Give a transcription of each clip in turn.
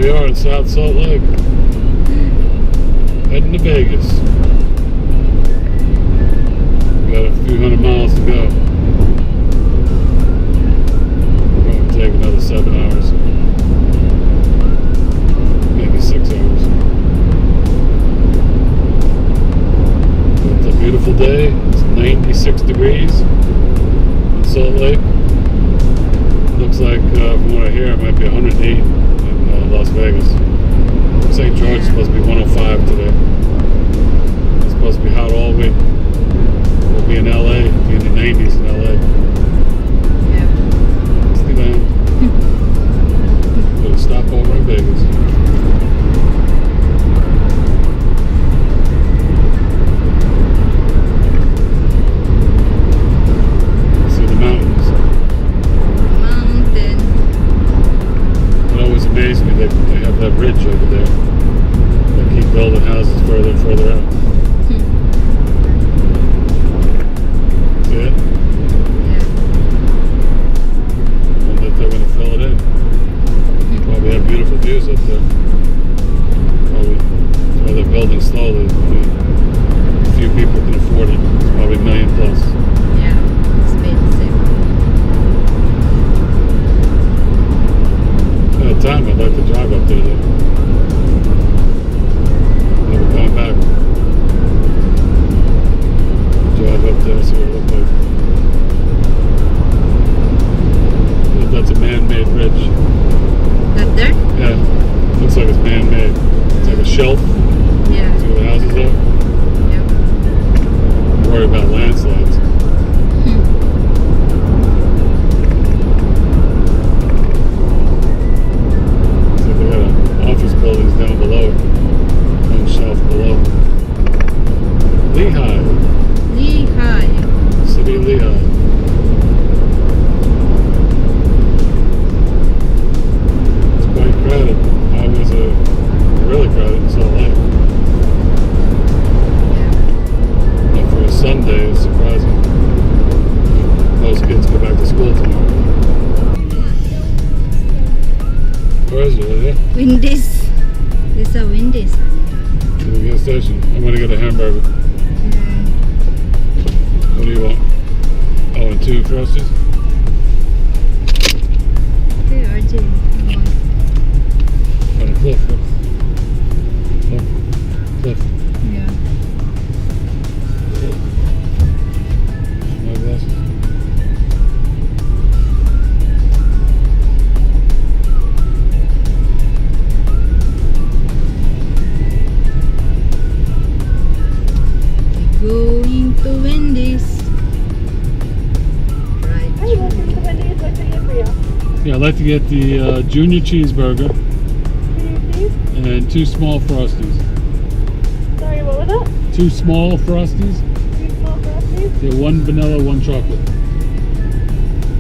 we are in South Salt Lake. Heading to Vegas. Got a few hundred miles to go. Probably take another 7 hours. Maybe 6 hours. It's a beautiful day. It's 96 degrees in Salt Lake. Looks like, from what I hear, it might be 108 in Las Vegas. St. George is supposed to be 105 today. It's supposed to be hot all week. We'll be in LA, be in the 90s in LA. Yeah. Disneyland. Gonna stop over in Vegas. See the mountains. Mountain. It always amazes me, they have that ridge over there. They keep building houses further and further out. See it? Yeah. And that they're going to fill it in. Probably have beautiful views up there. Probably, that's why they're building slowly. Only a few people can afford it. It's probably $1 million plus. Yeah. Expensive. At a time, I'd like to drive up there though. Never coming back. Drive up there, see what it looks like. That's a man-made ridge. That there? Yeah, looks like it's man-made. It's like a shelf. Yeah. See where the houses are? Yep. I'm worried about landslides. So they got office buildings down below it. One shelf below. Lehigh. Lehigh. City of Lehigh. It's quite crowded. Highways are really crowded in Salt Lake. Yeah. But for a Sunday, it's surprising. Most kids go back to school tomorrow. Where is it? Right there? Wendy's. This is a Wendy's. To the gas station. I'm gonna get a hamburger. What do you want? Oh, and 2 Frosties? Okay, RJ. Come on. On a cliff. Look. Cliff. Yeah. My glasses. Going to Wendy's. Right. Hi, welcome to Wendy's. What can I get for you? Yeah, I'd like to get the junior cheeseburger Please? and 2 small Frosties. Sorry, what was that? 2 small Frosties? 2 small Frosties? Yeah, 1 vanilla, 1 chocolate.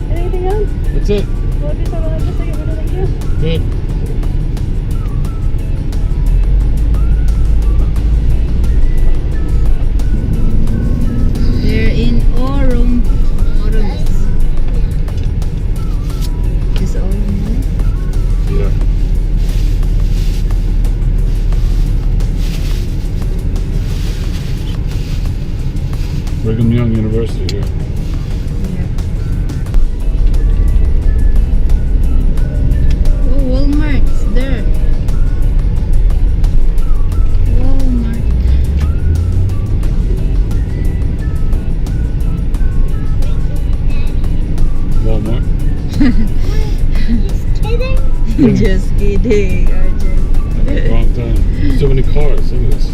Anything else? That's it. Well, just hold on just a second. Thank you. Good. They're in Orem. Orem. Is Orem there? Yeah. Brigham Young University here. Yeah. Oh, Walmart's there. Walmart. Walmart. Just kidding, RJ. Wrong time. So many cars. Look at this.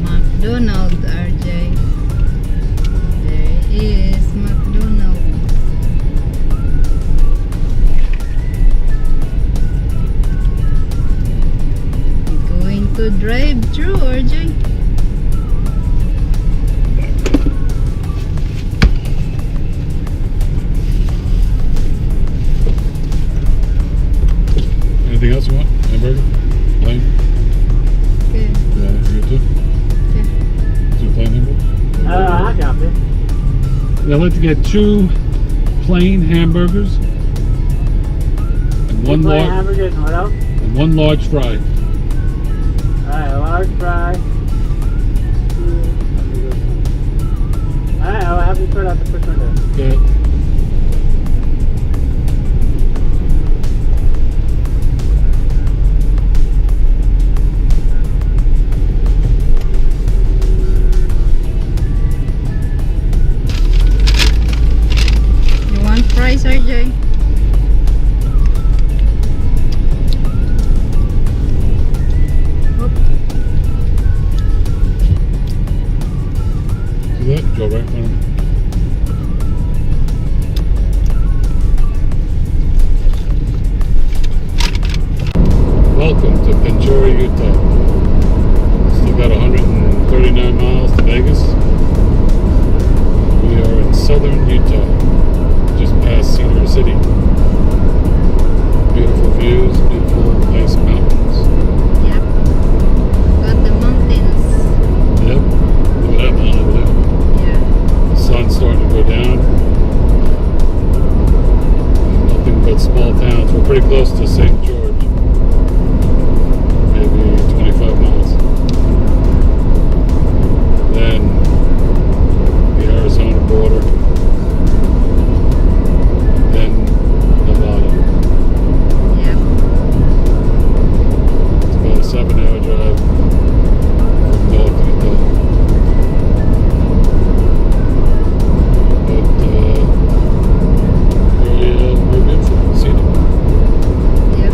McDonald's, RJ. There is McDonald's. Going to drive through, RJ. Anything else you want? Hamburger? Plain? Okay. Yeah, you too? Okay. I got it. I'd like to get 2 plain hamburgers and one large hamburgers and what else? and 1 large fry. Alright, a large fry. Alright, I'll have you put out the push window. Okay. You want fries, RJ? See that? Go right in front of me. Welcome to Ventura, Utah. Still got 139 miles to Vegas. We are in southern Utah, just past Cedar City. Beautiful views, beautiful, nice mountains. Yep. Got the mountains. Yep. Look at that mountain over there. Yeah. The sun's starting to go down. Nothing but small towns. We're pretty close to St. George. Maybe 25 miles. Then the Arizona border. Then Nevada. Yep. It's about a 7-hour drive from North Utah. But very beautiful. Scenic. Yep.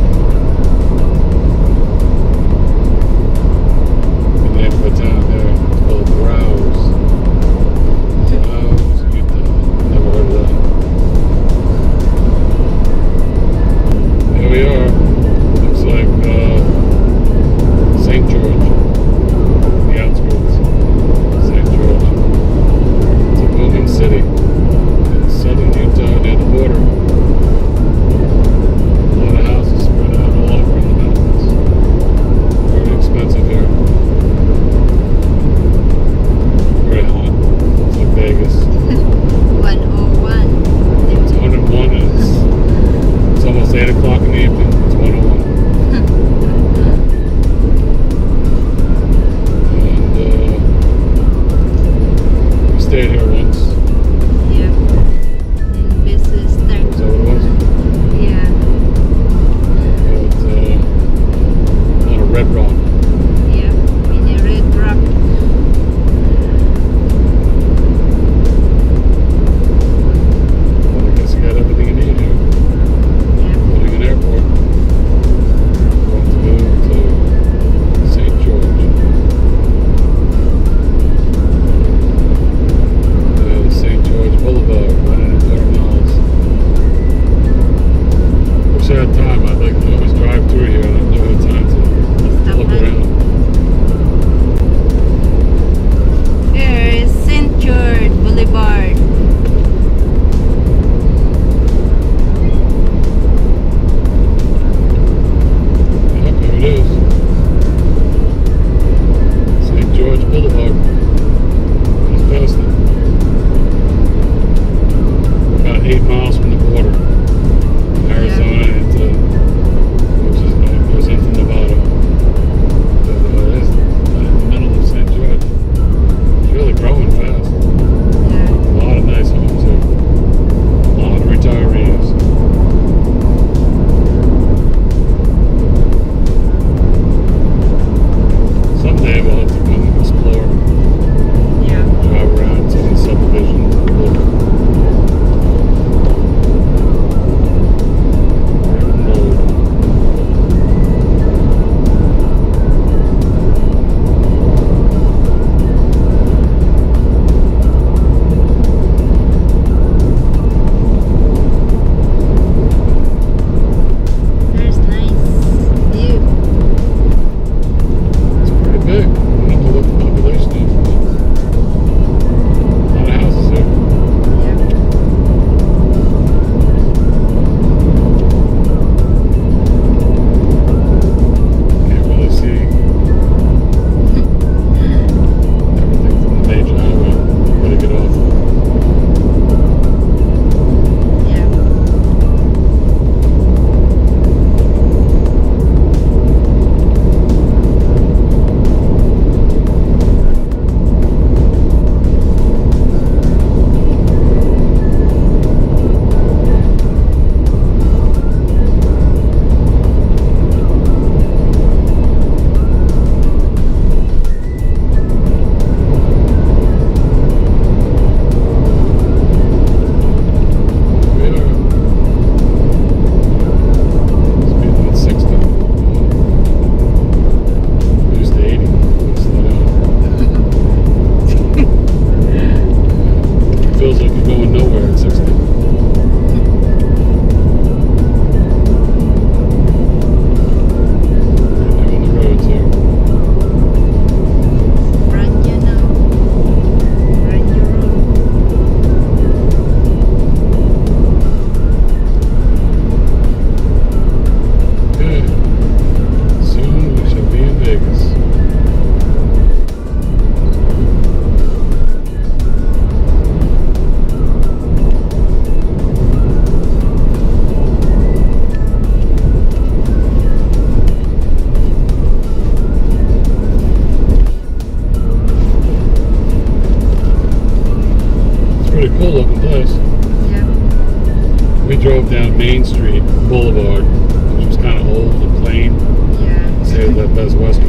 says West